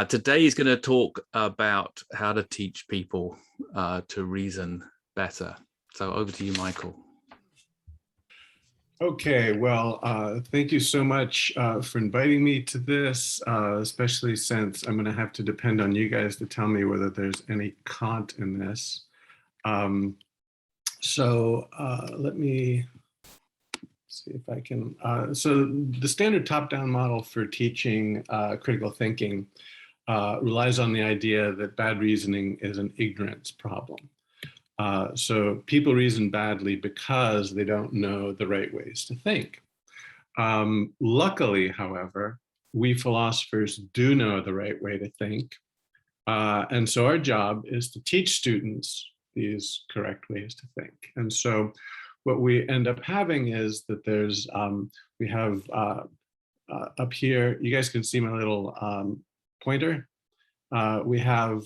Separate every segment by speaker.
Speaker 1: Today he's going to talk about how to teach people to reason better. So over to you, Michael.
Speaker 2: Okay, well, thank you so much for inviting me to this, especially since I'm going to have to depend on you guys to tell me whether there's any Kant in this. Let me see if I can. So the standard top-down model for teaching critical thinking relies on the idea that bad reasoning is an ignorance problem. So people reason badly because they don't know the right ways to think. Luckily, however, we philosophers do know the right way to think. And so our job is to teach students these correct ways to think. And so what we end up having is that there's, we have up here, you guys can see my little pointer. We have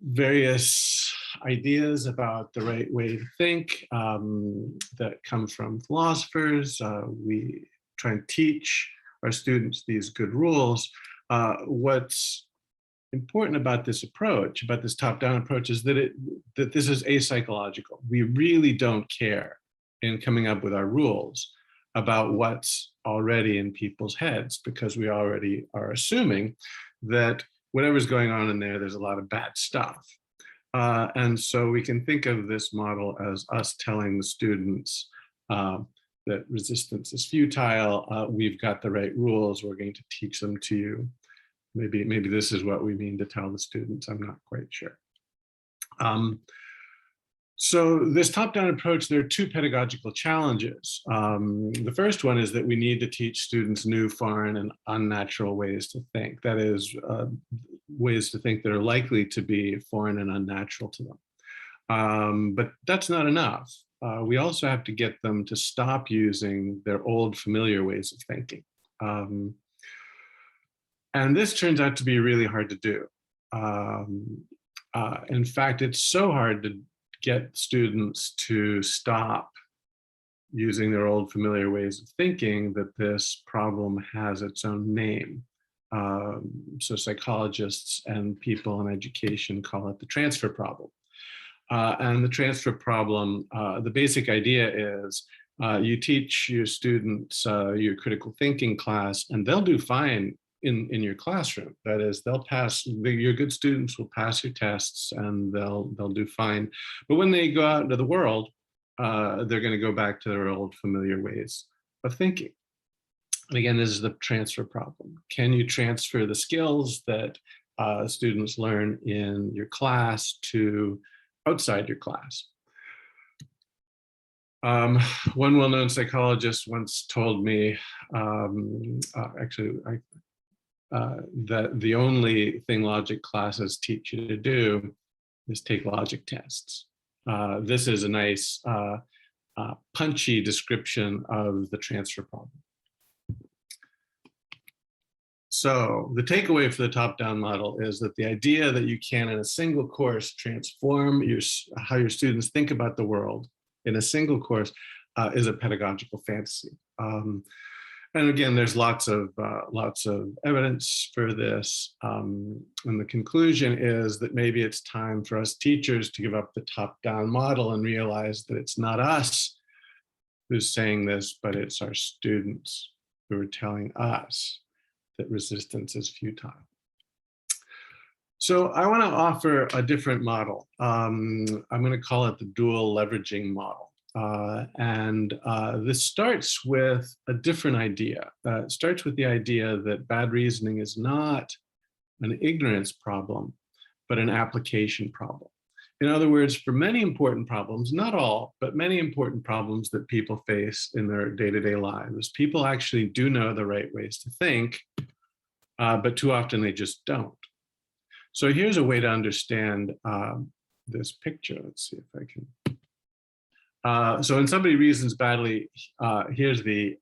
Speaker 2: various ideas about the right way to think that come from philosophers. We try and teach our students these good rules. What's important about this approach, about this top-down approach, is that this is apsychological. We really don't care in coming up with our rules about what's already in people's heads, because we already are assuming that whatever's going on in there, there's a lot of bad stuff. And so we can think of this model as us telling the students that resistance is futile. We've got the right rules. We're going to teach them to you. Maybe this is what we mean to tell the students. I'm not quite sure. So this top-down approach, there are two pedagogical challenges. The first one is that we need to teach students new, foreign, and unnatural ways to think. That is, ways to think that are likely to be foreign and unnatural to them. But that's not enough. We also have to get them to stop using their old familiar ways of thinking. And this turns out to be really hard to do. In fact, it's so hard to get students to stop using their old familiar ways of thinking that this problem has its own name. So psychologists and people in education call it the transfer problem. And the transfer problem, the basic idea is you teach your students your critical thinking class, and they'll do fine in your classroom. That is, they'll pass, your good students will pass your tests and they'll do fine. But when they go out into the world, they're going to go back to their old familiar ways of thinking. And again, this is the transfer problem. Can you transfer the skills that students learn in your class to outside your class? One well-known psychologist once told me, that the only thing logic classes teach you to do is take logic tests. This is a nice punchy description of the transfer problem. So the takeaway for the top-down model is that the idea that you can, in a single course, transform how your students think about the world in a single course is a pedagogical fantasy. And again, there's lots of evidence for this. And the conclusion is that maybe it's time for us teachers to give up the top-down model and realize that it's not us who's saying this, but it's our students who are telling us that resistance is futile. So I want to offer a different model. I'm going to call it the dual leveraging model. This starts with a different idea. It starts with the idea that bad reasoning is not an ignorance problem, but an application problem. In other words, for many important problems, not all, but many important problems that people face in their day-to-day lives, people actually do know the right ways to think, but too often they just don't. So here's a way to understand this picture. Let's see if I can. So when somebody reasons badly, here's the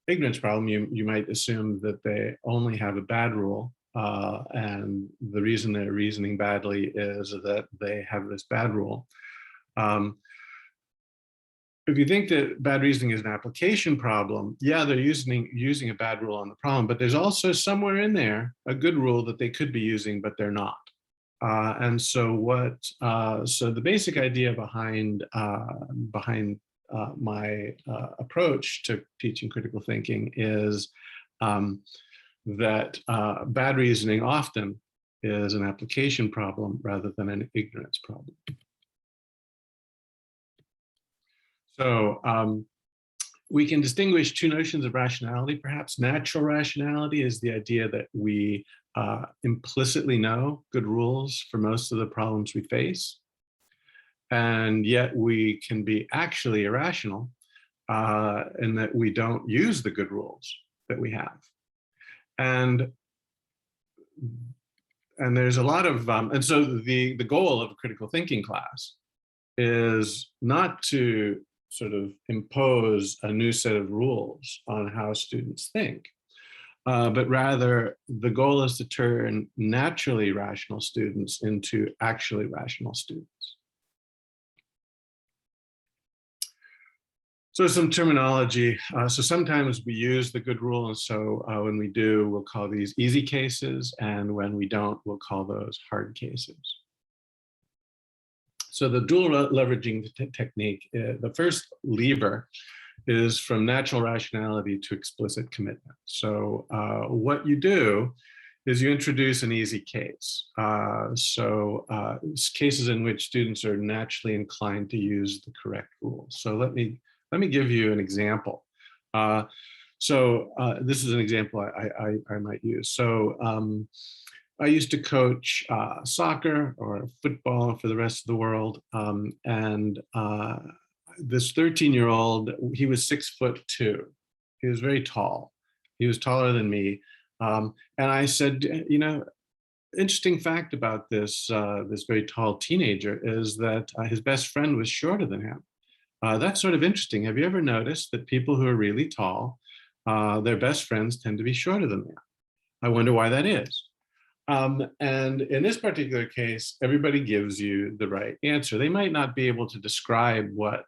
Speaker 2: ignorance problem. You might assume that they only have a bad rule, and the reason they're reasoning badly is that they have this bad rule. if you think that bad reasoning is an application problem, yeah, they're using a bad rule on the problem, but there's also somewhere in there a good rule that they could be using, but they're not. And so so the basic idea behind my approach to teaching critical thinking is that bad reasoning often is an application problem rather than an ignorance problem. So we can distinguish two notions of rationality, perhaps. Natural rationality is the idea that we implicitly know good rules for most of the problems we face, and yet we can be actually irrational in that we don't use the good rules that we have. And there's a lot of, and so the goal of a critical thinking class is not to sort of impose a new set of rules on how students think, but rather the goal is to turn naturally rational students into actually rational students. So some terminology. So sometimes we use the good rule, and so when we do, we'll call these easy cases, and when we don't, we'll call those hard cases. So the dual leveraging technique, the first lever is from natural rationality to explicit commitment. So what you do is you introduce an easy case. Cases in which students are naturally inclined to use the correct rules. So let me give you an example. This is an example I might use. So I used to coach soccer or football for the rest of the world. This 13-year-old, he was 6'2". He was very tall. He was taller than me. And I said, you know, interesting fact about this very tall teenager is that his best friend was shorter than him. That's sort of interesting. Have you ever noticed that people who are really tall, their best friends tend to be shorter than them? I wonder why that is. And in this particular case, everybody gives you the right answer. They might not be able to describe what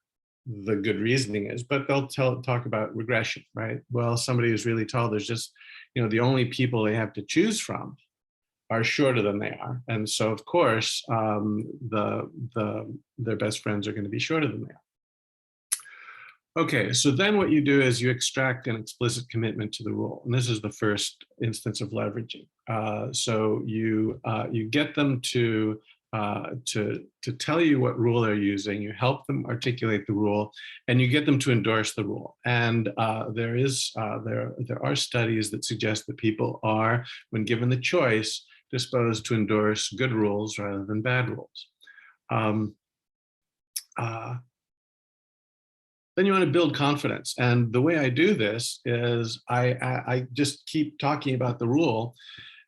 Speaker 2: the good reasoning is, but they'll talk about regression, right? Well, somebody who's really tall, there's just, you know, the only people they have to choose from are shorter than they are. And so, of course, their best friends are going to be shorter than they are. Okay, so then what you do is you extract an explicit commitment to the rule. And this is the first instance of leveraging. So you get them to tell you what rule they're using, you help them articulate the rule, and you get them to endorse the rule. And there are studies that suggest that people are, when given the choice, disposed to endorse good rules rather than bad rules. Then you want to build confidence. And the way I do this is I just keep talking about the rule,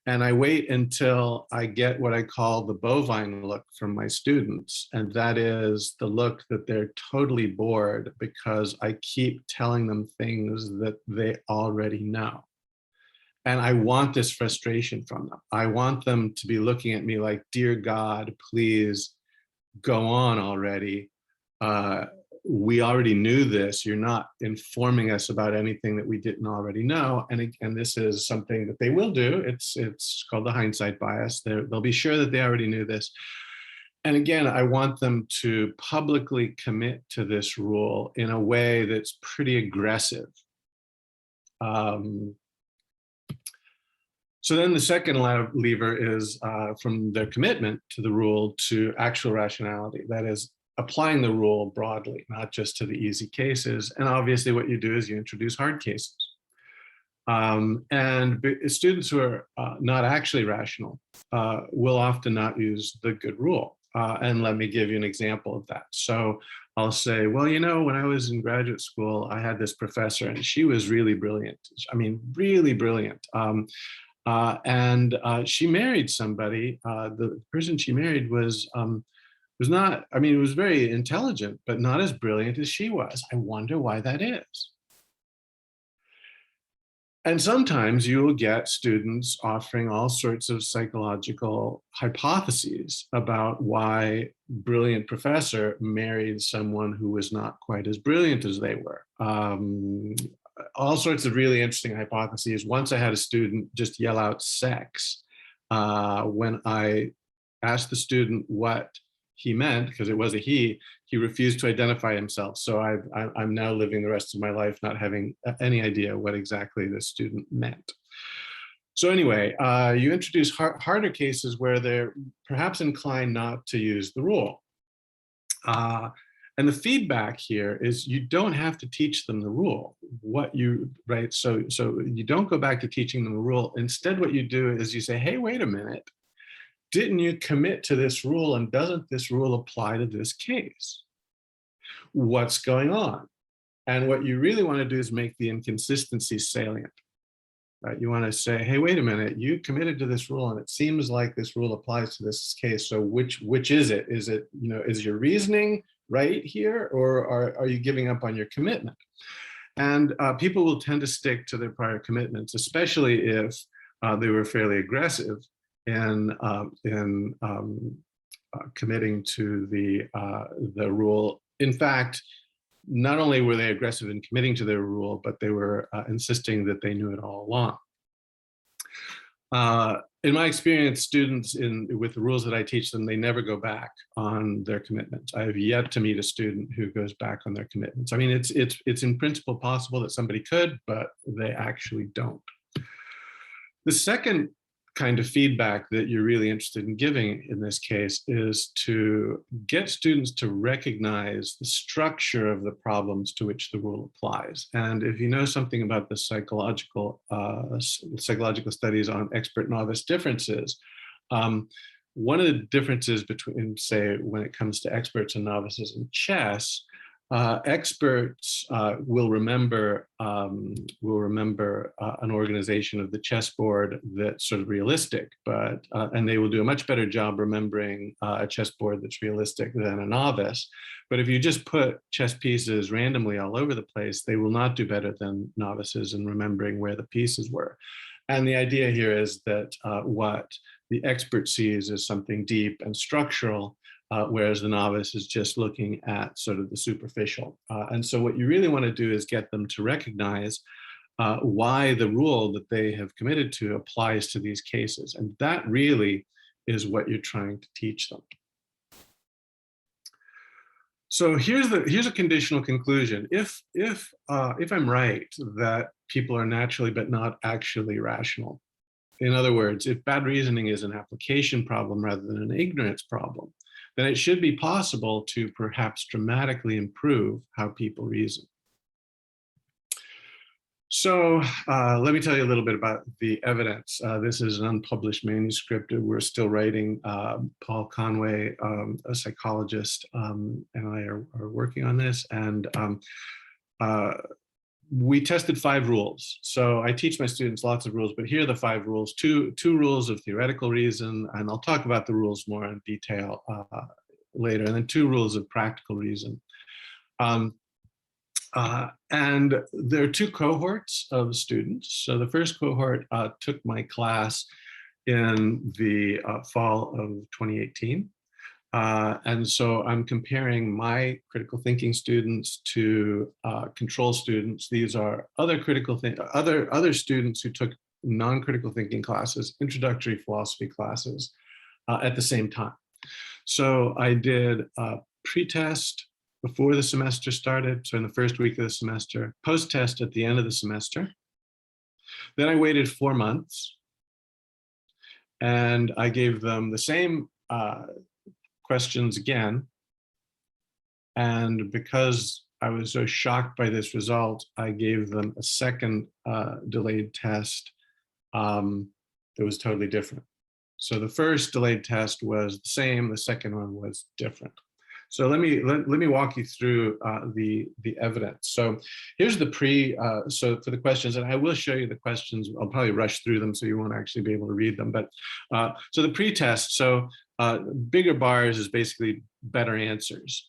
Speaker 2: and I wait until I get what I call the bovine look from my students. And that is the look that they're totally bored because I keep telling them things that they already know. And I want this frustration from them. I want them to be looking at me like, dear God, please go on already. We already knew this. You're not informing us about anything that we didn't already know. And this is something that they will do. It's called the hindsight bias. They'll be sure that they already knew this. And again, I want them to publicly commit to this rule in a way that's pretty aggressive. So then the second lever is from their commitment to the rule to actual rationality. That is, applying the rule broadly, not just to the easy cases. And obviously what you do is you introduce hard cases. And students who are not actually rational will often not use the good rule. And let me give you an example of that. So I'll say, well, you know, when I was in graduate school, I had this professor and she was really brilliant. I mean, really brilliant. And she married somebody. The person she married was not, I mean, it was very intelligent, but not as brilliant as she was. I wonder why that is. And sometimes you will get students offering all sorts of psychological hypotheses about why brilliant professor married someone who was not quite as brilliant as they were. All sorts of really interesting hypotheses. Once I had a student just yell out sex when I asked the student what he meant, because it was a he refused to identify himself. So I'm now living the rest of my life not having any idea what exactly this student meant. So anyway, you introduce harder cases where they're perhaps inclined not to use the rule. And the feedback here is you don't have to teach them the rule. Right? So you don't go back to teaching them the rule. Instead, what you do is you say, hey, wait a minute. Didn't you commit to this rule, and doesn't this rule apply to this case? What's going on? And what you really want to do is make the inconsistency salient, right? You want to say, hey, wait a minute, you committed to this rule and it seems like this rule applies to this case. So which is it? Is it, is your reasoning right here, or are you giving up on your commitment? And people will tend to stick to their prior commitments, especially if they were fairly aggressive in committing to the rule. In fact, not only were they aggressive in committing to their rule, but they were insisting that they knew it all along. In my experience, students with the rules that I teach them, they never go back on their commitments. I have yet to meet a student who goes back on their commitments. I mean, it's in principle possible that somebody could, but they actually don't. The second kind of feedback that you're really interested in giving in this case is to get students to recognize the structure of the problems to which the rule applies. And if you know something about the psychological studies on expert-novice differences, one of the differences between, say, when it comes to experts and novices in chess, experts will remember an organization of the chessboard that's sort of realistic, and they will do a much better job remembering a chessboard that's realistic than a novice. But if you just put chess pieces randomly all over the place, they will not do better than novices in remembering where the pieces were. And the idea here is that what the expert sees is something deep and structural, whereas the novice is just looking at sort of the superficial. And so what you really want to do is get them to recognize why the rule that they have committed to applies to these cases. And that really is what you're trying to teach them. So here's a conditional conclusion. If I'm right that people are naturally but not actually rational, in other words, if bad reasoning is an application problem rather than an ignorance problem, then it should be possible to perhaps dramatically improve how people reason. So let me tell you a little bit about the evidence. This is an unpublished manuscript. We're still writing. Paul Conway, a psychologist, and I are working on this. And we tested 5 rules. So I teach my students lots of rules, but here are the 5 rules. Two rules of theoretical reason, and I'll talk about the rules more in detail later, and then 2 rules of practical reason. And there are 2 cohorts of students. So the first cohort took my class in the fall of 2018. And so I'm comparing my critical thinking students to control students. These are other other students who took non-critical thinking classes, introductory philosophy classes at the same time. So I did a pre-test before the semester started, so in the first week of the semester, post-test at the end of the semester. Then I waited 4 months, and I gave them the same questions again. And because I was so shocked by this result, I gave them a second delayed test that was totally different. So the first delayed test was the same, the second one was different. So let me walk you through the evidence. So here's the so for the questions, and I will show you the questions. I'll probably rush through them so you won't actually be able to read them. But so the pre-test, so bigger bars is basically better answers.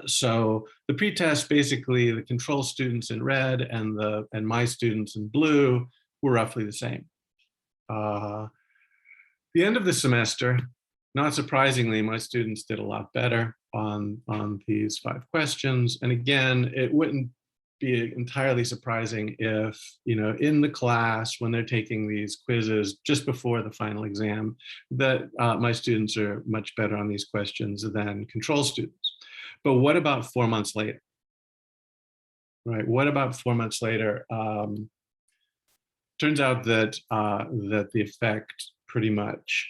Speaker 2: So the pretest, basically the control students in red and my students in blue were roughly the same. The end of the semester, not surprisingly, my students did a lot better on these 5 questions. And again, it wouldn't be entirely surprising if, in the class, when they're taking these quizzes just before the final exam, that my students are much better on these questions than control students. But what about 4 months later? Right? What about 4 months later? Turns out that that the effect pretty much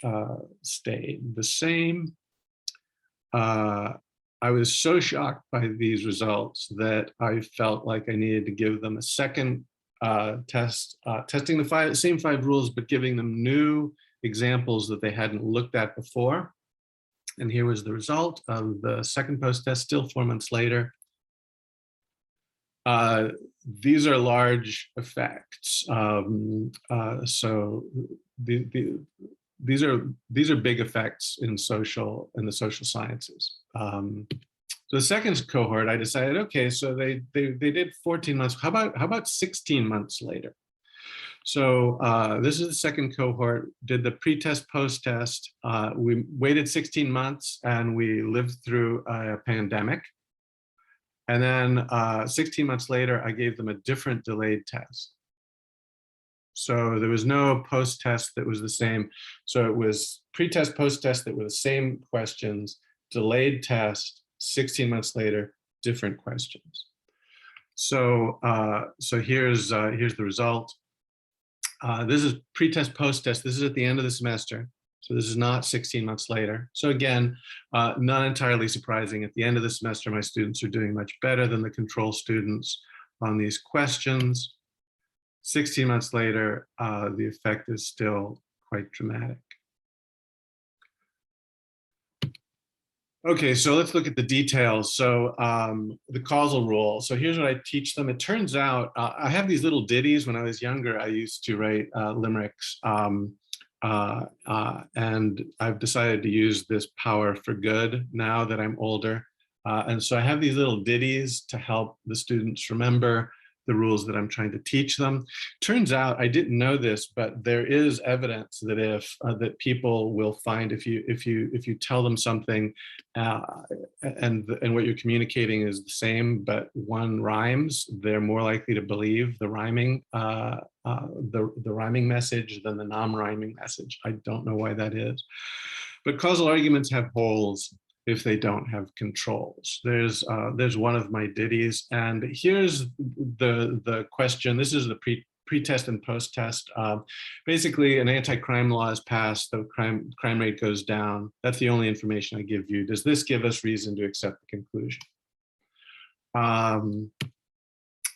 Speaker 2: stayed the same. I was so shocked by these results that I felt like I needed to give them a second test, testing the same 5 rules, but giving them new examples that they hadn't looked at before. And here was the result of the second post-test, still 4 months later. These are large effects. So these are big effects in the social sciences. So the second cohort, I decided, okay, so they did 14 months. How about 16 months later? So this is the second cohort, did the pre-test, post-test. We waited 16 months and we lived through a pandemic. And then 16 months later, I gave them a different delayed test. So there was no post-test that was the same. So it was pre-test, post-test that were the same questions, delayed test, 16 months later, different questions. So here's the result. This is pre-test, post-test. This is at the end of the semester. So this is not 16 months later. So again, not entirely surprising. At the end of the semester, my students are doing much better than the control students on these questions. 16 months later, the effect is still quite dramatic. Okay, so let's look at the details. So the causal rule. So here's what I teach them. It turns out I have these little ditties. When I was younger, I used to write limericks. And I've decided to use this power for good now that I'm older. And so I have these little ditties to help the students remember the rules that I'm trying to teach them. Turns out, I didn't know this, but there is evidence that that people will find if you tell them something and what you're communicating is the same, but one rhymes, they're more likely to believe the rhyming message than the non-rhyming message. I don't know why that is, but causal arguments have holes if they don't have controls. There's one of my ditties, and here's the question. This is the pre-test and post-test. Basically, an anti-crime law is passed, the crime rate goes down. That's the only information I give you. Does this give us reason to accept the conclusion?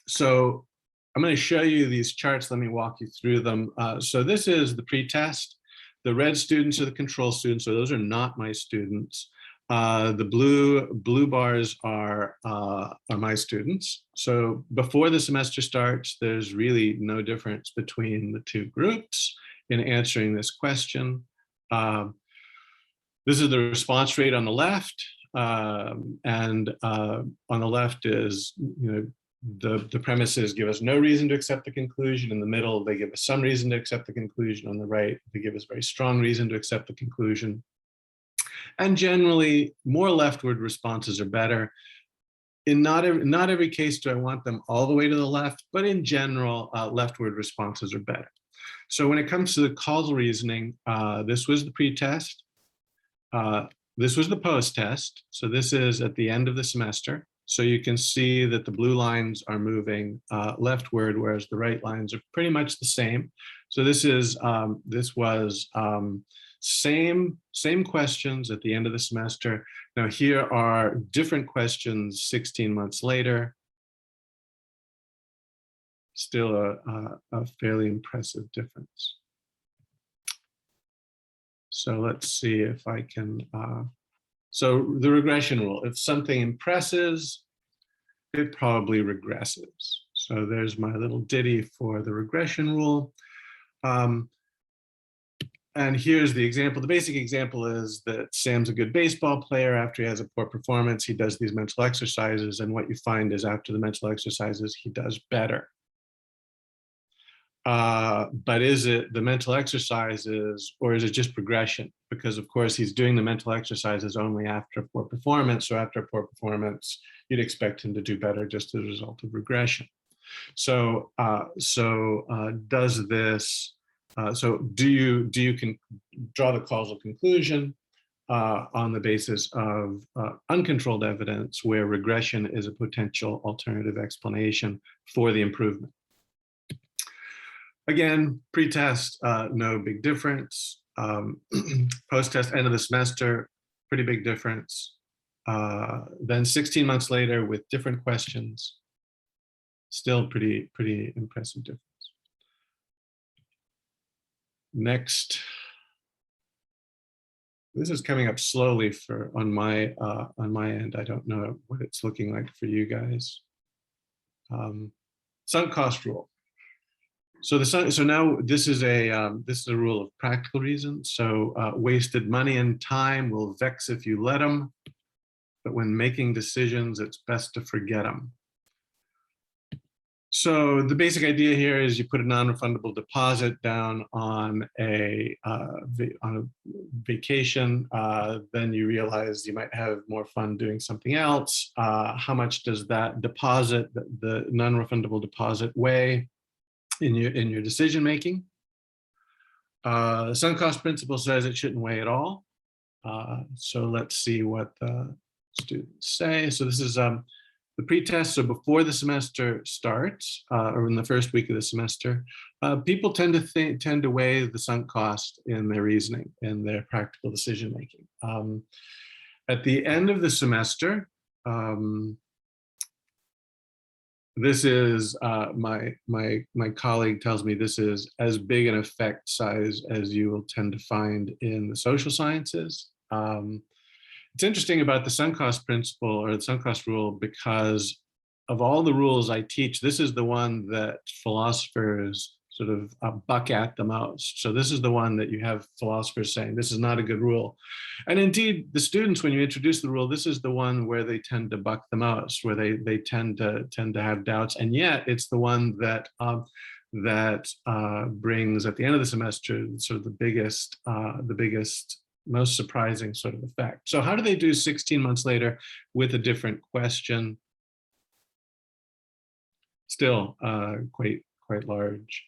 Speaker 2: So I'm going to show you these charts. Let me walk you through them. So this is the pre-test. The red students are the control students, so those are not my students. The blue bars are my students. So before the semester starts, there's really no difference between the 2 groups in answering this question. This is the response rate on the left, and on the left is, the premises give us no reason to accept the conclusion. In the middle, they give us some reason to accept the conclusion. On the right, they give us very strong reason to accept the conclusion. And generally, more leftward responses are better. In not every case do I want them all the way to the left, but in general, leftward responses are better. So when it comes to the causal reasoning, this was the pre-test. This was the post-test. So this is at the end of the semester. So you can see that the blue lines are moving leftward, whereas the right lines are pretty much the same. So this was same questions at the end of the semester. Now here are different questions 16 months later. Still a fairly impressive difference. So let's see if I can, so the regression rule, if something impresses, it probably regresses. So there's my little ditty for the regression rule. and here's the example. The basic example is that Sam's a good baseball player. After he has a poor performance, he does these mental exercises. And what you find is after the mental exercises, he does better. But is it the mental exercises or is it just progression? Because of course he's doing the mental exercises only after a poor performance. So after a poor performance, you'd expect him to do better just as a result of regression. So does this? So do you can draw the causal conclusion on the basis of uncontrolled evidence where regression is a potential alternative explanation for the improvement? Again, pre-test, no big difference. Post-test, end of the semester, pretty big difference. Then 16 months later with different questions, still pretty impressive difference. Next, this is coming up slowly on my end. I don't know what it's looking like for you guys. Sunk cost rule. So now this is a rule of practical reason. So wasted money and time will vex if you let them, but when making decisions, it's best to forget them. So the basic idea here is you put a non-refundable deposit down on a vacation, then you realize you might have more fun doing something else. How much does that deposit, the non-refundable deposit, weigh in your decision making? The sunk cost principle says it shouldn't weigh at all. So let's see what the students say. So this is the pretest. So before the semester starts, or in the first week of the semester, people tend to weigh the sunk cost in their reasoning, in their practical decision making. At the end of the semester, this is my colleague tells me this is as big an effect size as you will tend to find in the social sciences. It's interesting about the sunk cost principle or the sunk cost rule because of all the rules I teach, this is the one that philosophers sort of buck at the most. So this is the one that you have philosophers saying, this is not a good rule. And indeed, the students, when you introduce the rule, this is the one where they tend to buck the most, where they tend to have doubts. And yet it's the one that brings at the end of the semester sort of the biggest, most surprising sort of effect. So how do they do 16 months later with a different question? Still quite large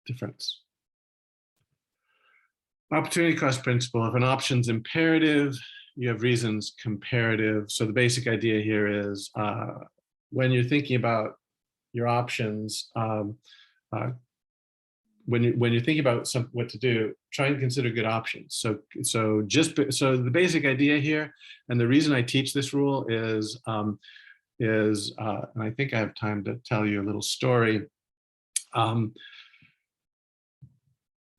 Speaker 2: difference. Opportunity cost principle. If an option's imperative, you have reasons comparative. So the basic idea here is when you're thinking about your options, when you're thinking about what to do, try and consider good options. So the basic idea here, and the reason I teach this rule is, and I think I have time to tell you a little story.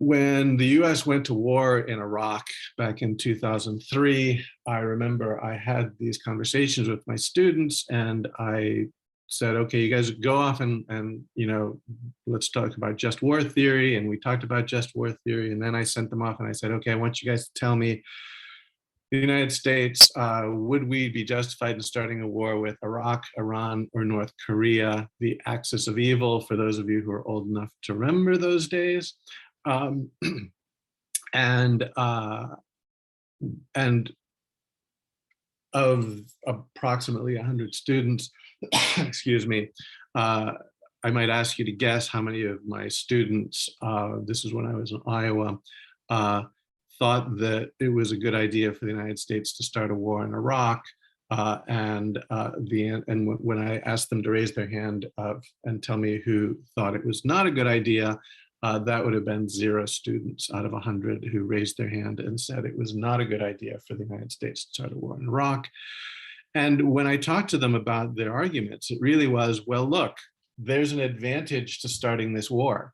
Speaker 2: When the US went to war in Iraq back in 2003, I remember I had these conversations with my students and I said, okay, you guys go off and let's talk about just war theory. And we talked about just war theory. And then I sent them off and I said, okay, I want you guys to tell me, the United States, would we be justified in starting a war with Iraq, Iran, or North Korea? The axis of evil, for those of you who are old enough to remember those days. And of approximately 100 students, excuse me, I might ask you to guess how many of my students, this is when I was in Iowa, thought that it was a good idea for the United States to start a war in Iraq. And when I asked them to raise their hand and tell me who thought it was not a good idea, that would have been 0 students out of 100 who raised their hand and said it was not a good idea for the United States to start a war in Iraq. And when I talked to them about their arguments, it really was, well, look, there's an advantage to starting this war.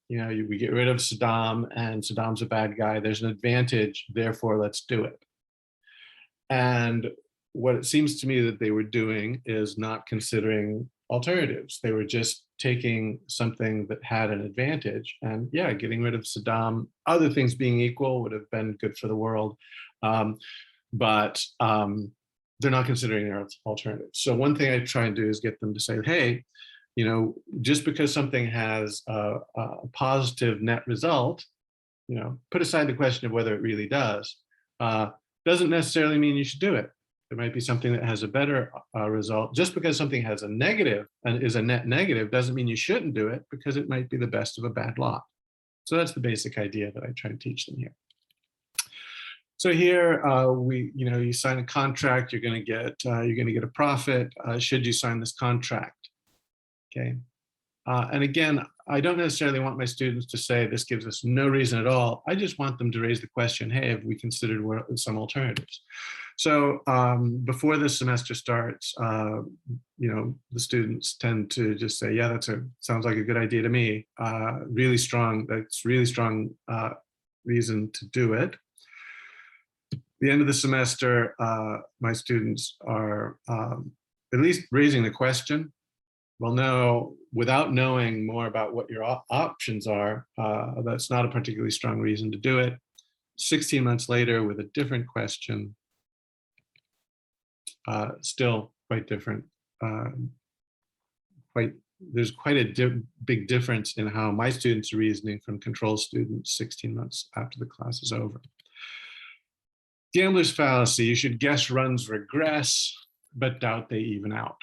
Speaker 2: We get rid of Saddam and Saddam's a bad guy. There's an advantage, therefore let's do it. And what it seems to me that they were doing is not considering alternatives. They were just taking something that had an advantage, and yeah, getting rid of Saddam, other things being equal, would have been good for the world. But they're not considering their alternatives. So one thing I try and do is get them to say, hey, just because something has a positive net result, put aside the question of whether it really does, doesn't necessarily mean you should do it. There might be something that has a better result. Just because something has a negative and is a net negative doesn't mean you shouldn't do it, because it might be the best of a bad lot. So that's the basic idea that I try to teach them here. So here you sign a contract. You're going to get a profit. Should you sign this contract? Okay. And again, I don't necessarily want my students to say this gives us no reason at all. I just want them to raise the question, hey, have we considered some alternatives? So before this semester starts, the students tend to just say, yeah, sounds like a good idea to me. Really strong reason to do it. The end of the semester, my students are at least raising the question. Well, no, without knowing more about what your options are, that's not a particularly strong reason to do it. 16 months later, with a different question, still quite different. There's quite a big difference in how my students are reasoning from control students 16 months after the class is over. Gambler's fallacy: you should guess runs regress, but doubt they even out.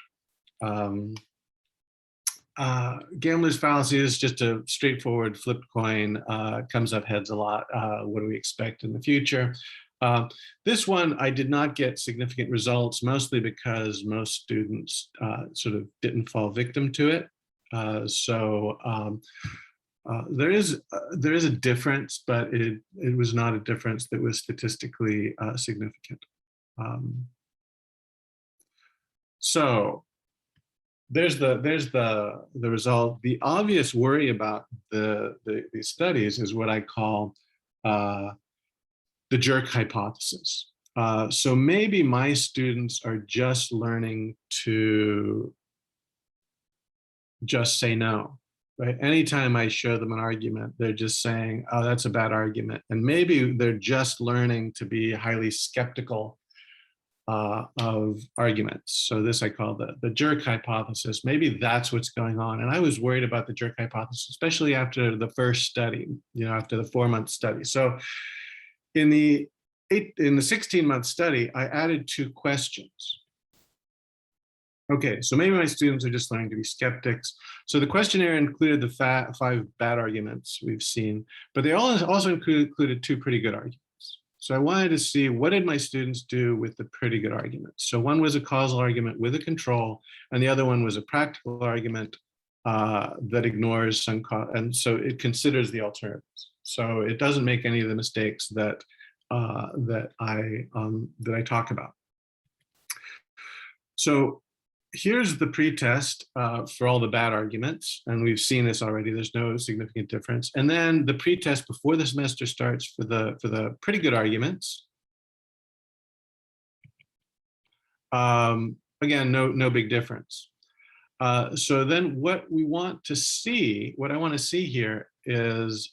Speaker 2: Gambler's fallacy is just a straightforward flipped coin, comes up heads a lot. What do we expect in the future? This one, I did not get significant results, mostly because most students sort of didn't fall victim to it. There is a difference, but it was not a difference that was statistically significant. So there's the result. The obvious worry about these studies is what I call the jerk hypothesis. So maybe my students are just learning to just say no. Right? Anytime I show them an argument, they're just saying, oh, that's a bad argument. And maybe they're just learning to be highly skeptical of arguments. So this I call the jerk hypothesis. Maybe that's what's going on. And I was worried about the jerk hypothesis, especially after the first study, after the 4-month study. So in the 16-month study, I added 2 questions. Okay, so maybe my students are just learning to be skeptics. So the questionnaire included the 5 bad arguments we've seen, but they also included 2 pretty good arguments. So I wanted to see, what did my students do with the pretty good arguments? So one was a causal argument with a control, and the other one was a practical argument that ignores some and so it considers the alternatives. So it doesn't make any of the mistakes that I talk about. So here's the pretest for all the bad arguments, and we've seen this already. There's no significant difference. And then the pretest before the semester starts for the pretty good arguments. Again, no big difference. So then what I want to see here is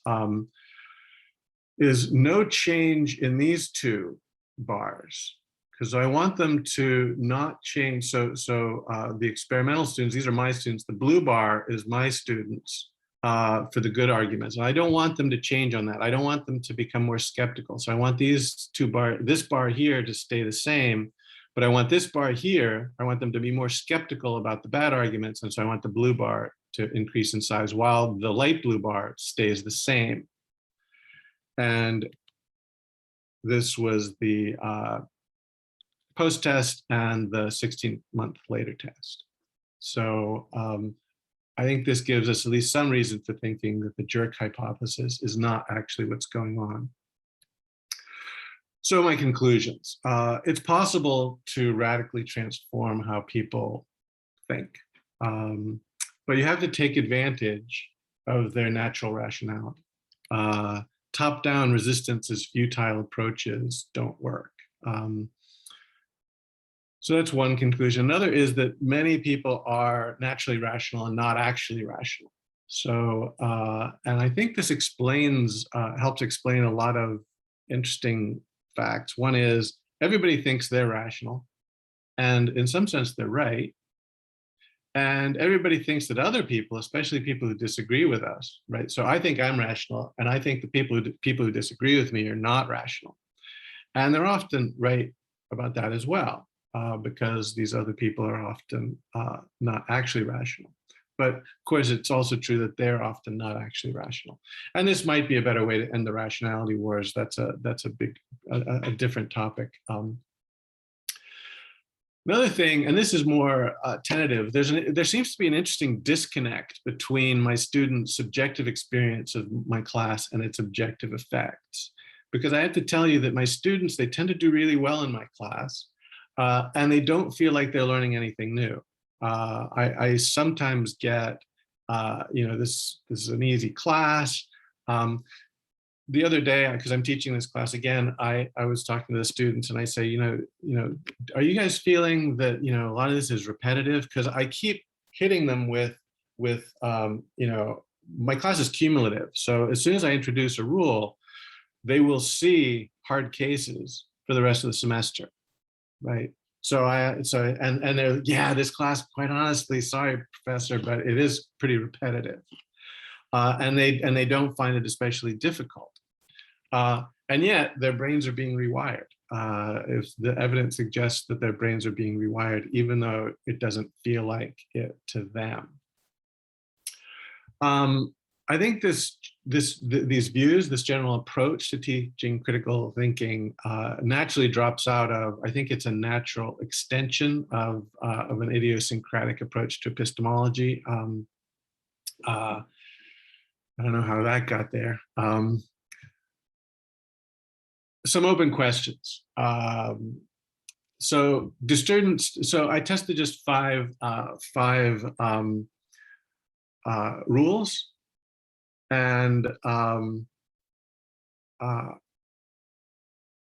Speaker 2: no change in these 2 bars, because I want them to not change. So the experimental students, these are my students. The blue bar is my students for the good arguments. And I don't want them to change on that. I don't want them to become more skeptical. So I want this bar here to stay the same, but I want this bar here, I want them to be more skeptical about the bad arguments. And so I want the blue bar to increase in size while the light blue bar stays the same. And this was the post-test and the 16-month later test. So I think this gives us at least some reason for thinking that the jerk hypothesis is not actually what's going on. So my conclusions. It's possible to radically transform how people think, but you have to take advantage of their natural rationality. Top-down resistance as futile approaches don't work. So that's one conclusion. Another is that many people are naturally rational and not actually rational. So, and I think this explains, helps explain a lot of interesting facts. One is everybody thinks they're rational, and in some sense they're right. And everybody thinks that other people, especially people who disagree with us, right? So I think I'm rational, and I think the people who disagree with me are not rational. And they're often right about that as well, because these other people are often not actually rational. But of course, it's also true that they're often not actually rational. And this might be a better way to end the rationality wars. That's a different topic. Another thing, and this is more tentative, there seems to be an interesting disconnect between my students' subjective experience of my class and its objective effects. Because I have to tell you that my students, they tend to do really well in my class, and they don't feel like they're learning anything new. I sometimes get, this is an easy class. The other day, because I'm teaching this class again, I was talking to the students and I say, are you guys feeling that, a lot of this is repetitive? Because I keep hitting them with my class is cumulative. So as soon as I introduce a rule, they will see hard cases for the rest of the semester, right? And they're, yeah, this class, quite honestly, sorry, professor, but it is pretty repetitive. And they don't find it especially difficult. And yet their brains are being rewired. If the evidence suggests that their brains are being rewired, even though it doesn't feel like it to them. I think these views, this general approach to teaching critical thinking naturally drops out of, I think it's a natural extension of an idiosyncratic approach to epistemology. I don't know how that got there. Some open questions. So do students, so I tested just five rules, and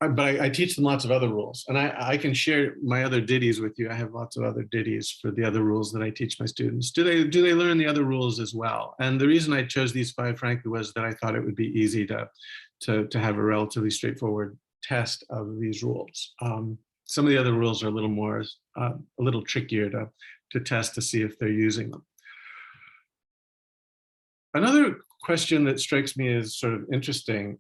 Speaker 2: but I teach them lots of other rules, and I can share my other ditties with you. I have lots of other ditties for the other rules that I teach my students. Do they learn the other rules as well? And the reason I chose these five, frankly, was that I thought it would be easy to have a relatively straightforward test of these rules. Some of the other rules are a little more, a little trickier to test to see if they're using them. Another question that strikes me as sort of interesting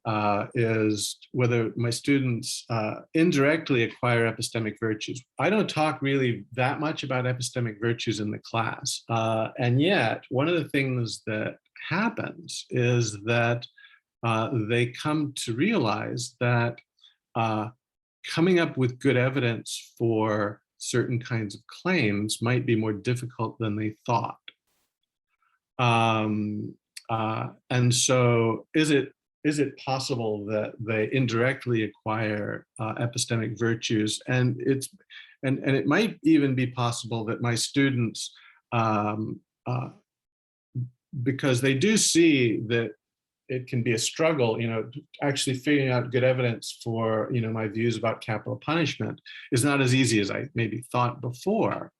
Speaker 2: is whether my students indirectly acquire epistemic virtues. I don't talk really that much about epistemic virtues in the class. And yet, one of the things that happens is that they come to realize that coming up with good evidence for certain kinds of claims might be more difficult than they thought. And so is it possible that they indirectly acquire epistemic virtues? And it might even be possible that my students, because they do see that it can be a struggle, actually figuring out good evidence for, my views about capital punishment is not as easy as I maybe thought before.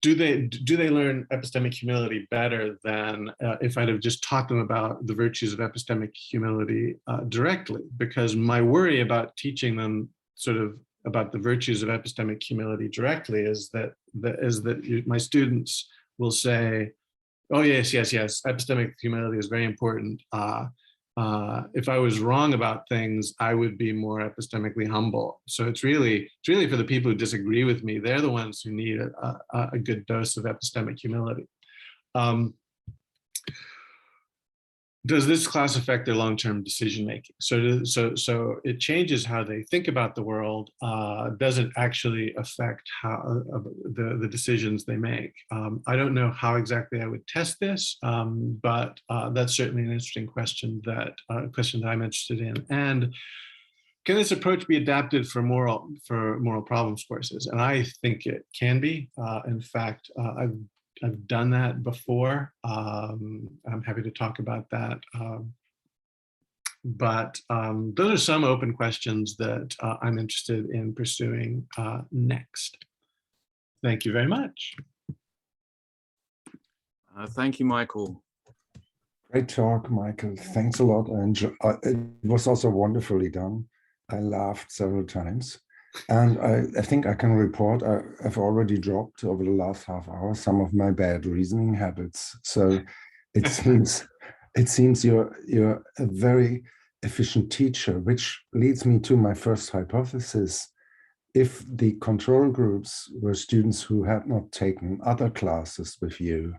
Speaker 2: Do they learn epistemic humility better than if I'd have just taught them about the virtues of epistemic humility directly? Because my worry about teaching them sort of about the virtues of epistemic humility directly is that my students will say, oh, yes, epistemic humility is very important. If I was wrong about things, I would be more epistemically humble. So it's really for the people who disagree with me. They're the ones who need a good dose of epistemic humility. Does this class affect their long-term decision-making? So it changes how they think about the world. Does it actually affect how the decisions they make? I don't know how exactly I would test this, but that's certainly an interesting question that I'm interested in. And can this approach be adapted for moral problems courses? And I think it can be. In fact, I've done that before. I'm happy to talk about that But those are some open questions that I'm interested in pursuing next. Thank you very much.
Speaker 1: Thank you, Michael.
Speaker 3: Great talk, Michael. Thanks a lot. It was also wonderfully done. I laughed several times. And I think I can report I've already dropped over the last half hour some of my bad reasoning habits. So it seems you're a very efficient teacher, which leads me to my first hypothesis. If the control groups were students who had not taken other classes with you,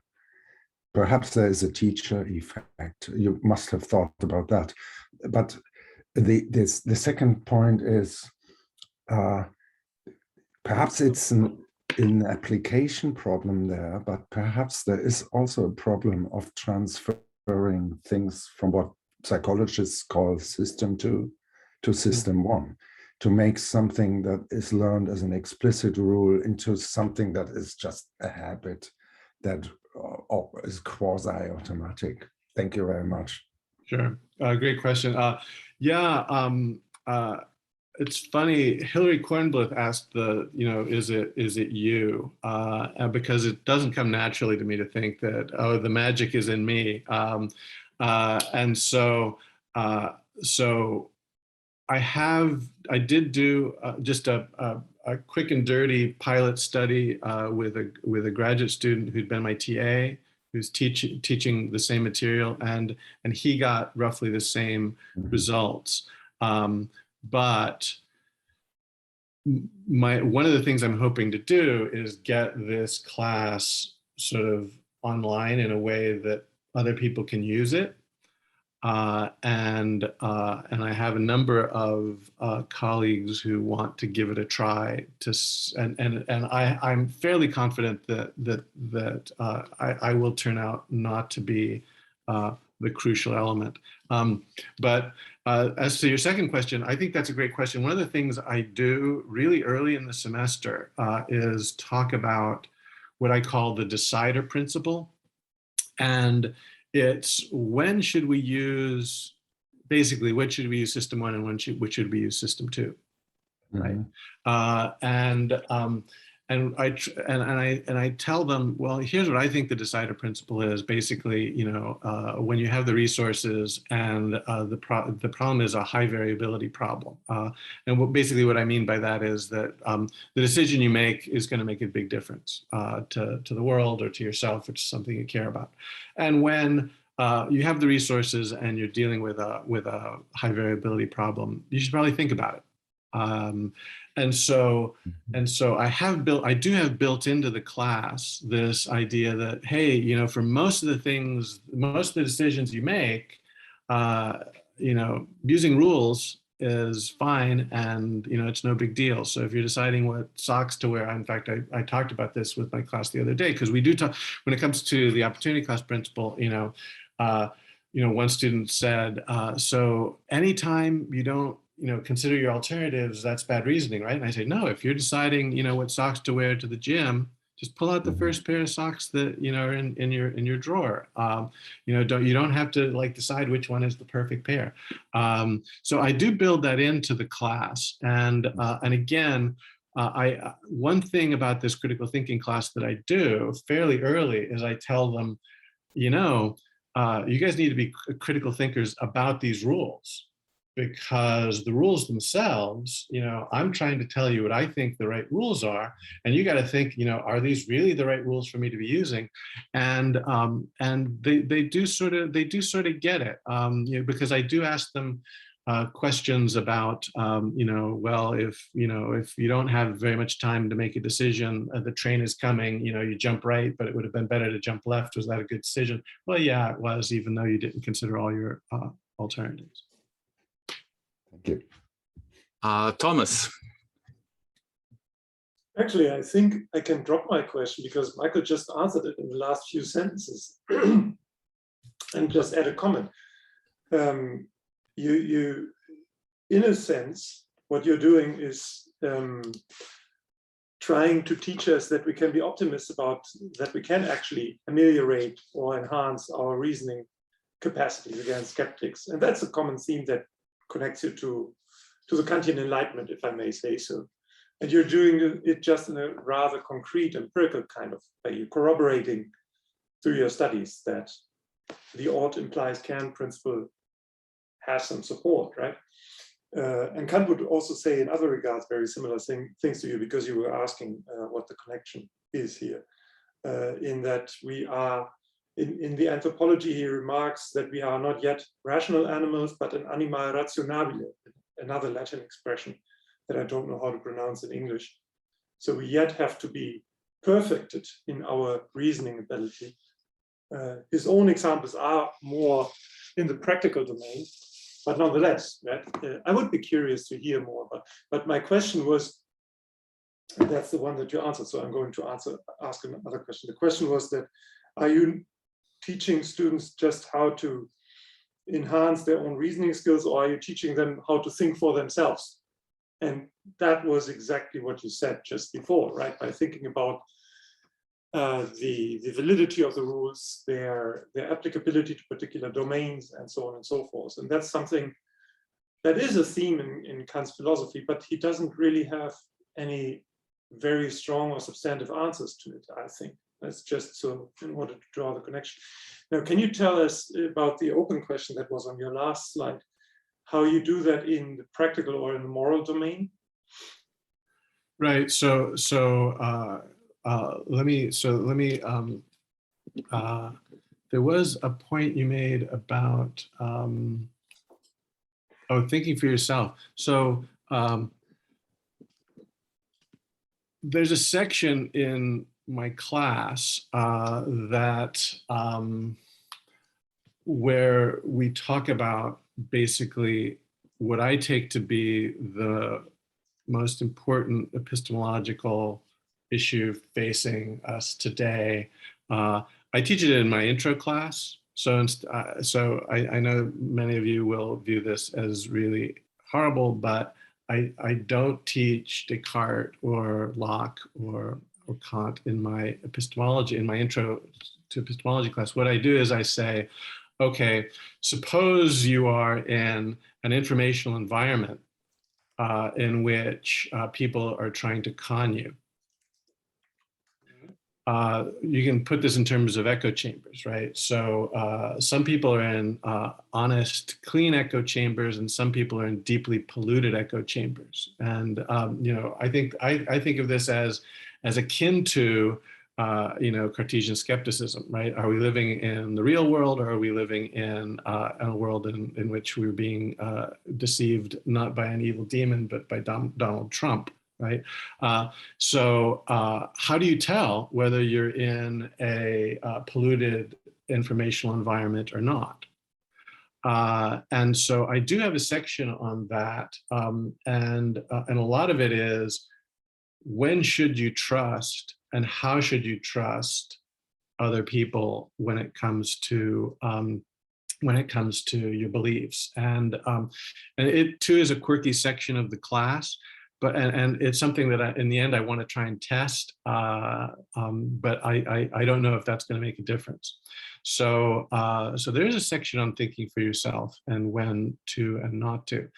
Speaker 3: perhaps there is a teacher effect. You must have thought about that. But the second point is, perhaps it's an application problem there, but perhaps there is also a problem of transferring things from what psychologists call system 2 to system 1, to make something that is learned as an explicit rule into something that is just a habit that is quasi-automatic. Thank you very much.
Speaker 2: Sure, great question. It's funny. Hillary Kornbluth asked is it you? Because it doesn't come naturally to me to think that, oh, the magic is in me. And so I did do just a quick and dirty pilot study with a graduate student who'd been my TA, who's teaching the same material, and he got roughly the same results. But one of the things I'm hoping to do is get this class sort of online in a way that other people can use it. And I have a number of colleagues who want to give it a try. I'm fairly confident that I will turn out not to be the crucial element. But as to your second question, I think that's a great question. One of the things I do really early in the semester is talk about what I call the decider principle. And it's when should we use, basically, when should we use system 1 and which should we use system 2, right? And I tell them, well, here's what I think the decider principle is. Basically, when you have the resources and the problem is a high variability problem. And basically what I mean by that is that the decision you make is going to make a big difference to the world or to yourself, which is something you care about. And when you have the resources and you're dealing with a high variability problem, you should probably think about it. And so I do have built into the class this idea that, hey, for most of the decisions you make, using rules is fine, and it's no big deal. So if you're deciding what socks to wear, in fact, I talked about this with my class the other day, because we do talk when it comes to the opportunity cost principle. One student said, so anytime you don't consider your alternatives, that's bad reasoning, right? And I say, no, if you're deciding, what socks to wear to the gym, just pull out the first pair of socks that, are in your drawer. You don't have to decide which one is the perfect pair. So I do build that into the class. And again, one thing about this critical thinking class that I do fairly early is I tell them, you guys need to be critical thinkers about these rules. Because the rules themselves, I'm trying to tell you what I think the right rules are, and you got to think, are these really the right rules for me to be using? And they do sort of get it, because I do ask them questions about, well, if you don't have very much time to make a decision, the train is coming, you jump right, but it would have been better to jump left. Was that a good decision? Well, yeah, it was, even though you didn't consider all your alternatives.
Speaker 3: Thank you.
Speaker 4: Thomas.
Speaker 5: Actually, I think I can drop my question because Michael just answered it in the last few sentences. And just add a comment. You, in a sense, what you're doing is trying to teach us that we can be optimists about that we can actually ameliorate or enhance our reasoning capacities against skeptics. And that's a common theme that connects you to the Kantian Enlightenment, if I may say so. And you're doing it just in a rather concrete, empirical kind of way. You're corroborating through your studies that the ought implies can principle has some support, right? And Kant would also say in other regards very similar things to you, because you were asking what the connection is here. In that we are, in the anthropology, he remarks that we are not yet rational animals, but an anima rationabile, another Latin expression that I don't know how to pronounce in English. So we yet have to be perfected in our reasoning ability. His own examples are more in the practical domain, but nonetheless, right? I would be curious to hear more. But my question was, and that's the one that you answered, so I'm going to ask another question. The question was that, are you teaching students just how to enhance their own reasoning skills, or are you teaching them how to think for themselves? And that was exactly what you said just before, right? By thinking about the validity of the rules, their applicability to particular domains, and so on and so forth. And that's something that is a theme in Kant's philosophy, but he doesn't really have any very strong or substantive answers to it, I think. That's just so in order to draw the connection. Now, can you tell us about the open question that was on your last slide, how you do that in the practical or in the moral domain?
Speaker 2: Right. So let me. There was a point you made about thinking for yourself. So there's a section in my class where we talk about basically what I take to be the most important epistemological issue facing us today. I teach it in my intro class. So I know many of you will view this as really horrible, but I don't teach Descartes or Locke or Kant in my epistemology, in my intro to epistemology class. What I do is I say, okay, suppose you are in an informational environment in which people are trying to con you. You can put this in terms of echo chambers, right? So some people are in honest, clean echo chambers, and some people are in deeply polluted echo chambers. And I think of this as akin to Cartesian skepticism, right? Are we living in the real world, or are we living in a world in which we're being deceived not by an evil demon but by Donald Trump? Right. So how do you tell whether you're in a polluted informational environment or not? And so I do have a section on that. And a lot of it is, when should you trust and how should you trust other people when it comes to your beliefs? And it too is a quirky section of the class. But and it's something that in the end I want to try and test, but I don't know if that's going to make a difference. So there is a section on thinking for yourself and when to and not to.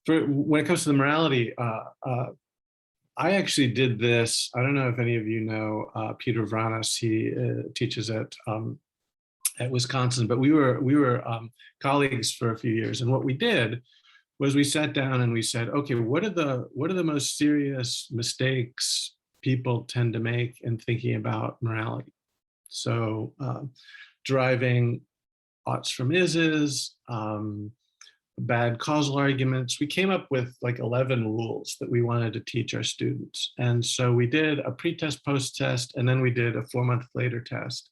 Speaker 2: When it comes to the morality, I actually did this. I don't know if any of you know Peter Vranas. He teaches at Wisconsin, but we were colleagues for a few years, and what we did was we sat down and we said, okay, what are the most serious mistakes people tend to make in thinking about morality? So driving oughts from ises, bad causal arguments. We came up with like 11 rules that we wanted to teach our students. And so we did a pre-test, post-test, and then we did a 4-month later test.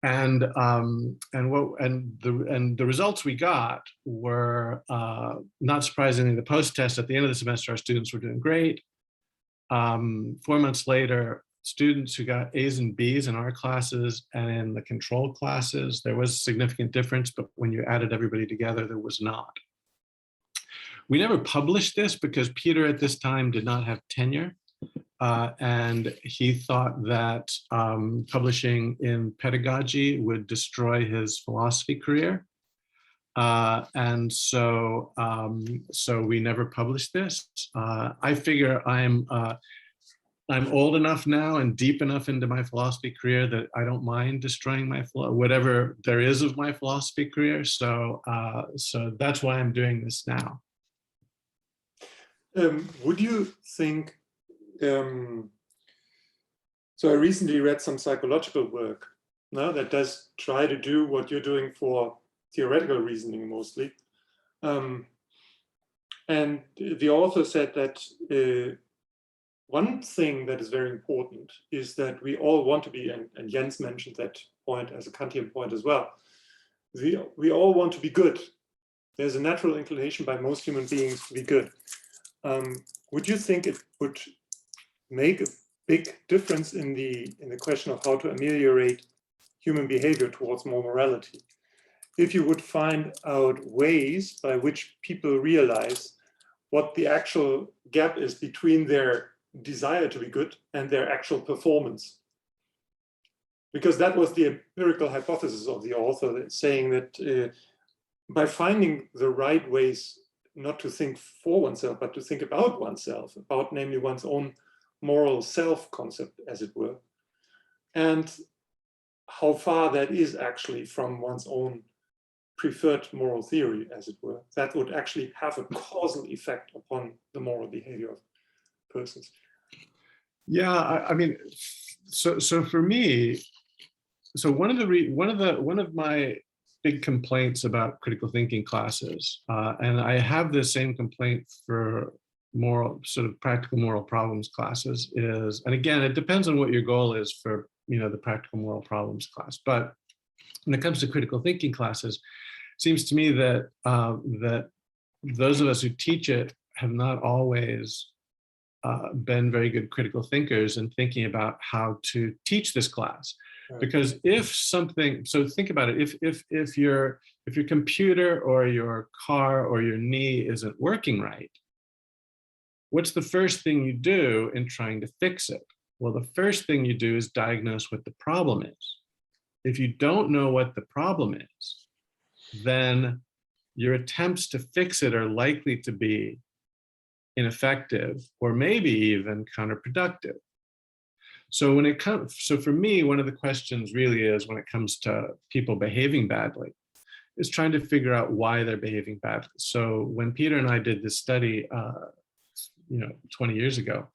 Speaker 2: And the results we got were, not surprisingly, the post-test at the end of the semester, our students were doing great. 4 months later, students who got A's and B's in our classes and in the control classes, there was a significant difference, but when you added everybody together, there was not. We never published this because Peter at this time did not have tenure. and he thought that publishing in pedagogy would destroy his philosophy career. And so we never published this. I figure I'm old enough now and deep enough into my philosophy career that I don't mind destroying my whatever there is of my philosophy career. So that's why I'm doing this now.
Speaker 5: Would you think? So I recently read some psychological work now that does try to do what you're doing for theoretical reasoning mostly. And the author said that one thing that is very important is that we all want to be, and Jens mentioned that point as a Kantian point as well, we all want to be good. There's a natural inclination by most human beings to be good. Would you think it would make a big difference in the question of how to ameliorate human behavior towards more morality if you would find out ways by which people realize what the actual gap is between their desire to be good and their actual performance? Because that was the empirical hypothesis of the author, saying that by finding the right ways not to think for oneself, but to think about oneself, about namely one's own moral self-concept, as it were, and how far that is actually from one's own preferred moral theory, as it were, that would actually have a causal effect upon the moral behavior of persons.
Speaker 2: Yeah, I mean, so for me, so one of my big complaints about critical thinking classes, and I have the same complaint for sort of practical moral problems classes, is, and again, it depends on what your goal is for, the practical moral problems class. But when it comes to critical thinking classes, it seems to me that that those of us who teach it have not always been very good critical thinkers in thinking about how to teach this class. Because if something, so think about it, if your computer or your car or your knee isn't working right, what's the first thing you do in trying to fix it? Well, the first thing you do is diagnose what the problem is. If you don't know what the problem is, then your attempts to fix it are likely to be ineffective or maybe even counterproductive. So for me, one of the questions really is, when it comes to people behaving badly, is trying to figure out why they're behaving badly. So when Peter and I did this study, 20 years ago,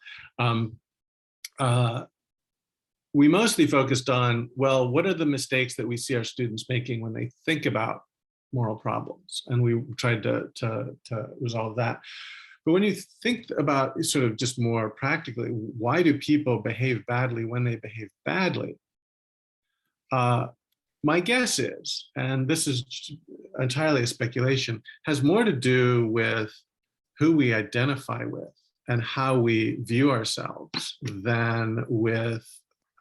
Speaker 2: we mostly focused on, well, what are the mistakes that we see our students making when they think about moral problems? And we tried to resolve that. But when you think about sort of just more practically, why do people behave badly when they behave badly? My guess is, and this is entirely a speculation, has more to do with who we identify with and how we view ourselves than with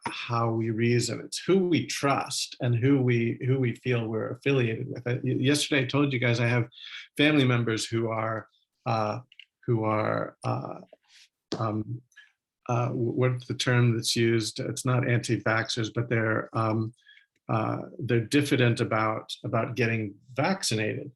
Speaker 2: how we reason. It's who we trust and who we feel we're affiliated with. Yesterday I told you guys I have family members who are what's the term that's used? It's not anti-vaxxers, but they're diffident about getting vaccinated.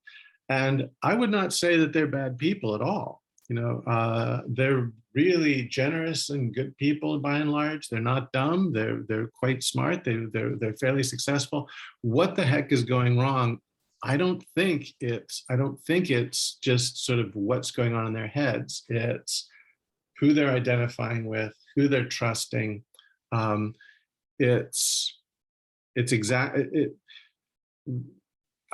Speaker 2: And I would not say that they're bad people at all. They're really generous and good people by and large. They're not dumb. They're quite smart. They're fairly successful. What the heck is going wrong? I don't think it's just sort of what's going on in their heads. It's who they're identifying with, who they're trusting. I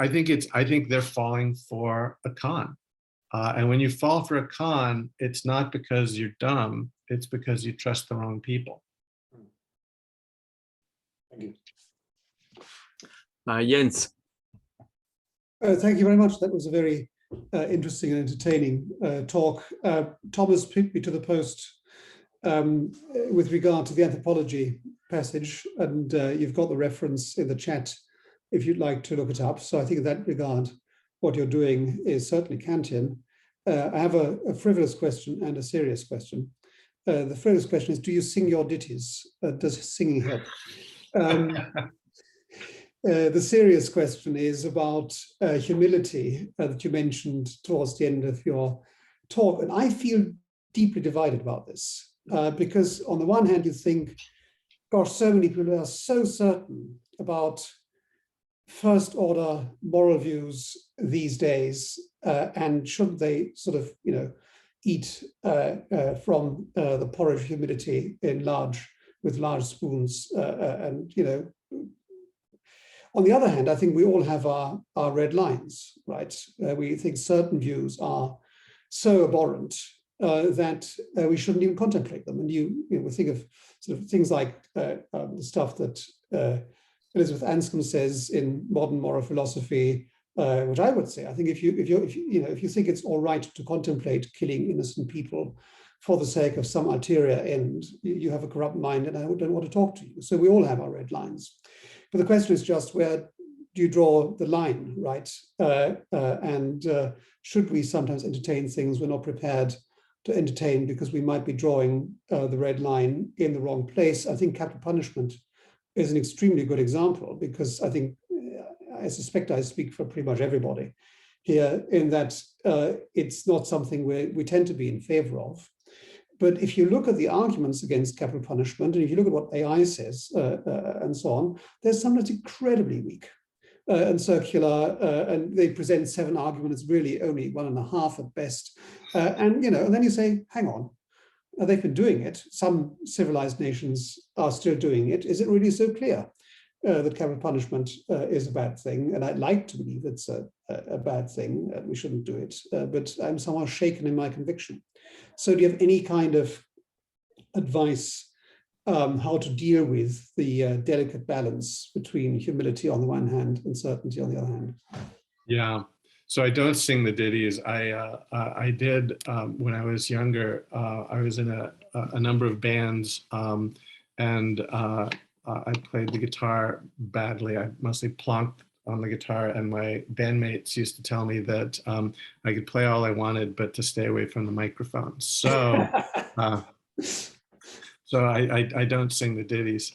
Speaker 2: think they're falling for a con. And when you fall for a con, it's not because you're dumb, it's because you trust the wrong people.
Speaker 5: Thank you.
Speaker 1: Jens.
Speaker 6: Thank you very much. That was a very interesting and entertaining talk. Thomas picked me to the post with regard to the anthropology passage, and you've got the reference in the chat if you'd like to look it up. So I think in that regard, what you're doing is certainly Kantian. I have a frivolous question and a serious question. the first question is, do you sing your ditties? Does singing help? The serious question is about humility that you mentioned towards the end of your talk. And I feel deeply divided about this because on the one hand, you think, gosh, so many people are so certain about first order moral views these days, and shouldn't they sort of, eat from the porridge of humility with large spoons, and on the other hand, I think we all have our red lines, right? We think certain views are so abhorrent that we shouldn't even contemplate them. And we think of sort of things like the stuff that Elizabeth Anscombe says in Modern Moral Philosophy, which I would say, I think if you think it's all right to contemplate killing innocent people for the sake of some ulterior end, you have a corrupt mind, and I don't want to talk to you. So we all have our red lines. But the question is just, where do you draw the line, right? And should we sometimes entertain things we're not prepared to entertain because we might be drawing the red line in the wrong place? I think capital punishment is an extremely good example, because I suspect I speak for pretty much everybody here in that it's not something we tend to be in favor of. But if you look at the arguments against capital punishment, and if you look at what AI says and so on, there's some that's incredibly weak and circular, and they present 7 arguments, really only 1.5 at best. And then you say, hang on, they've been doing it. Some civilized nations are still doing it. Is it really so clear that capital punishment is a bad thing? And I'd like to believe it's a bad thing, and we shouldn't do it. But I'm somehow shaken in my conviction. So do you have any kind of advice how to deal with the delicate balance between humility on the one hand and certainty on the other hand?
Speaker 2: Yeah. So I don't sing the ditties. I did when I was younger. I was in a number of bands, and I played the guitar badly. I mostly plonked on the guitar, and my bandmates used to tell me that I could play all I wanted, but to stay away from the microphone. So, I don't sing the ditties.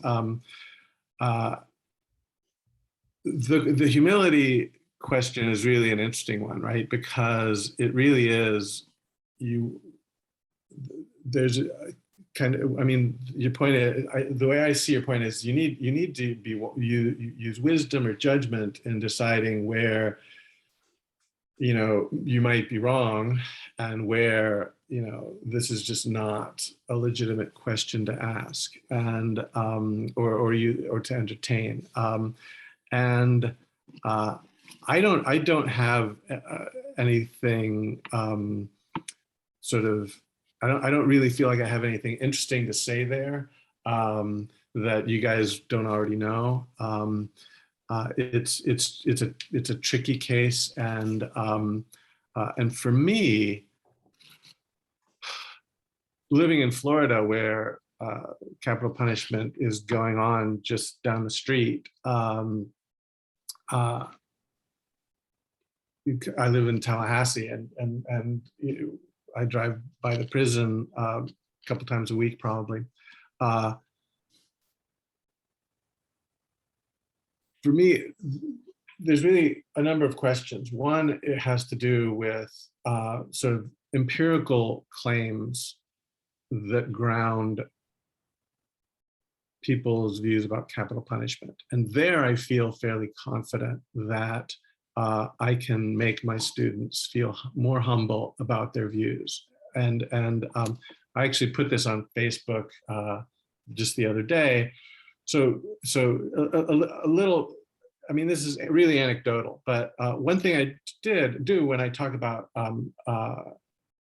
Speaker 2: The humility question is really an interesting one, right? Because it really is there's kind of, your point is, the way I see your point is you need to use wisdom or judgment in deciding where, you might be wrong, and where, this is just not a legitimate question to ask, and or to entertain. I don't have anything I don't really feel like I have anything interesting to say there that you guys don't already know. It's a tricky case, and for me, living in Florida, where capital punishment is going on just down the street. I live in Tallahassee, and I drive by the prison a couple times a week, probably. For me, there's really a number of questions. One, it has to do with sort of empirical claims that ground people's views about capital punishment. And there I feel fairly confident that I can make my students feel more humble about their views. And I actually put this on Facebook just the other day. So a little, this is really anecdotal, but one thing I did do when I talk about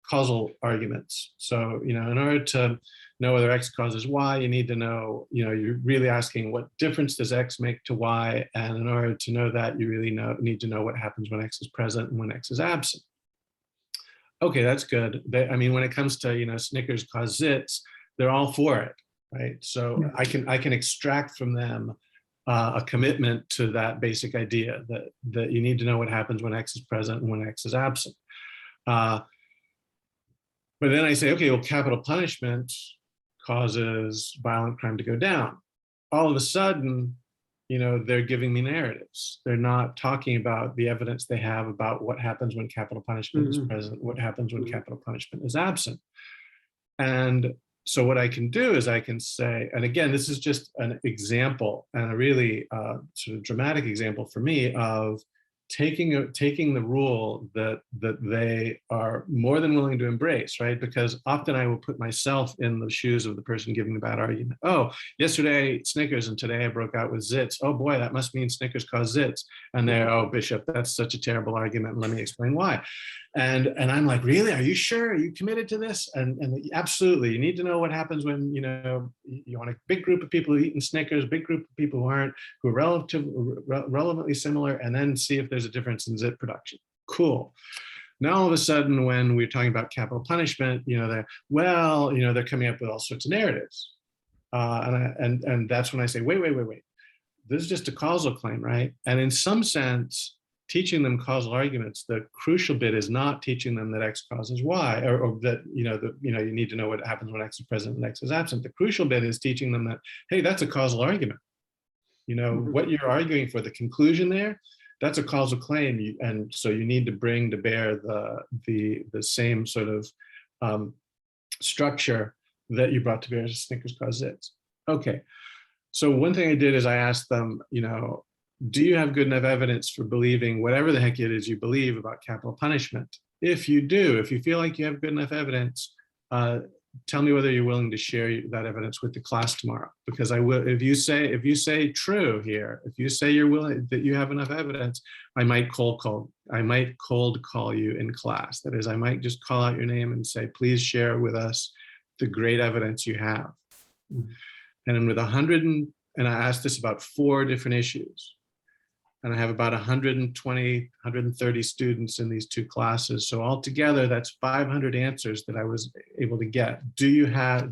Speaker 2: causal arguments. So, in order to know whether X causes Y, you need to know, you're really asking what difference does X make to Y? And in order to know that, you really need to know what happens when X is present and when X is absent. Okay, that's good. When it comes to, Snickers cause zits, they're all for it, right? So yeah. I can extract from them a commitment to that basic idea that you need to know what happens when X is present and when X is absent. But then I say, okay, well, capital punishment causes violent crime to go down. All of a sudden, they're giving me narratives. They're not talking about the evidence they have about what happens when capital punishment is present, what happens when capital punishment is absent. And so what I can do is I can say, and again, this is just an example and a really sort of dramatic example for me of taking the rule that they are more than willing to embrace, right? Because often I will put myself in the shoes of the person giving the bad argument. Oh, yesterday I ate Snickers and today I broke out with zits. Oh boy, that must mean Snickers cause zits. And they're, oh, Bishop, that's such a terrible argument. Let me explain why. And I'm like, really? Are you sure? Are you committed to this? And absolutely, you need to know what happens when you want a big group of people who eating Snickers, big group of people who aren't, who are relevantly similar, and then see if there's a difference in zit production. Cool. Now all of a sudden, when we're talking about capital punishment, they're coming up with all sorts of narratives, and that's when I say, wait. This is just a causal claim, right? And in some sense, teaching them causal arguments, the crucial bit is not teaching them that X causes Y, or that you need to know what happens when X is present and X is absent. The crucial bit is teaching them that, hey, that's a causal argument. What you're arguing for, the conclusion there, that's a causal claim, and so you need to bring to bear the same sort of structure that you brought to bear as Snickers cause zits. Okay, so one thing I did is I asked them, do you have good enough evidence for believing whatever the heck it is you believe about capital punishment? If you do, if you feel like you have good enough evidence, tell me whether you're willing to share that evidence with the class tomorrow. Because I will, if you say true here, if you say you're willing, that you have enough evidence, I might cold call you in class. That is, I might just call out your name and say, please share with us the great evidence you have. And with 100, and I asked this about 4 different issues. And I have about 120, 130 students in these 2 classes. So altogether, that's 500 answers that I was able to get. Do you have,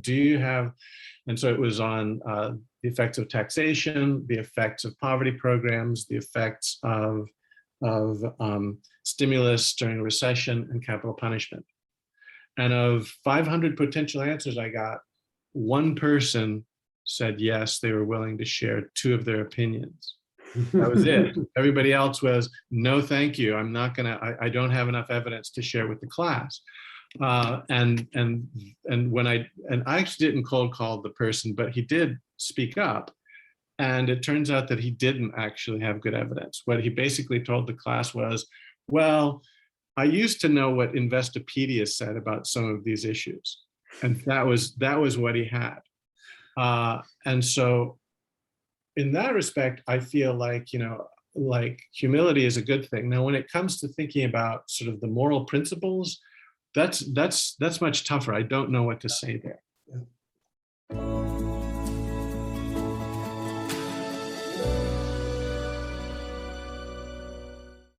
Speaker 2: and so it was on the effects of taxation, the effects of poverty programs, the effects of stimulus during a recession, and capital punishment. And of 500 potential answers I got, 1 person said yes, they were willing to share 2 of their opinions. That was it. Everybody else was, no, thank you. I'm not gonna, I don't have enough evidence to share with the class. And I actually didn't cold call the person, but he did speak up. And it turns out that he didn't actually have good evidence. What he basically told the class was, well, I used to know what Investopedia said about some of these issues. And that was what he had. And so in that respect, I feel like, like humility is a good thing. Now, when it comes to thinking about sort of the moral principles, that's much tougher. I don't know what to say there.
Speaker 6: Yeah.